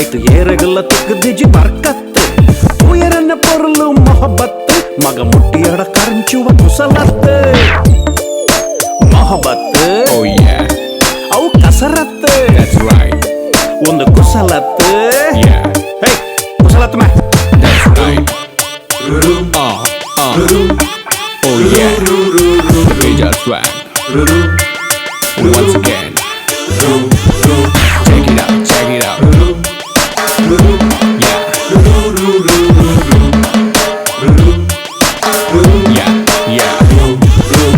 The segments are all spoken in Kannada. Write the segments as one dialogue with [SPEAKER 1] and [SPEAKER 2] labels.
[SPEAKER 1] ಆಯ್ತು ಏರಗಲ್ಲ ತಿಕ್ಕದಿಜಿ ಬರ್ಕತ್ತು ಉಯರನ್ನ ಪೊರಲು ಮೊಹಬತ್ತು ಮಗ ಮುಟ್ಟಿಯಡ ಕರಂಚುವ ಕುಸಲತ್ತು ಮೊಹಬತ್ತು ಅವು ಕಸರತ್ತು ಒಂದು ಕುಸಲತ್ತು ಕುಸಲತ್ತು May
[SPEAKER 2] Oh yeah, Devdas swag. Once again, check it out, check it out. Yeah, yeah, yeah.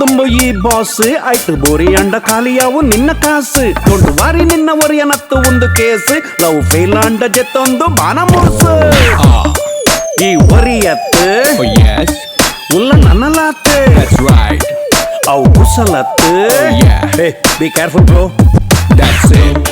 [SPEAKER 1] ದುಂಬು ಈ ಬಾಸ್ ಆಯ್ತು ಬೋರಿ ಅಂಡ ಖಾಲಿಯಾವು ನಿನ್ನ ಕಾಸು ದೊಡ್ಡ ವಾರಿ ನಿನ್ನ ಒರಿಯನತ್ತು ಒಂದು ಕೇಸ್ ಲವ್ ಫೇಲ್ ಅಂಡ ಜೆತ್ತೊಂದು ಬಾನ ಮೋಸು ಈ ಒರಿಯತ್ತು ಉಲ್ಲ ನನ್ನಲಾತು
[SPEAKER 2] That's right.
[SPEAKER 1] ಅವು ಕುಸಲತ್ತು
[SPEAKER 2] Yeah.
[SPEAKER 1] Be careful bro
[SPEAKER 2] That's it.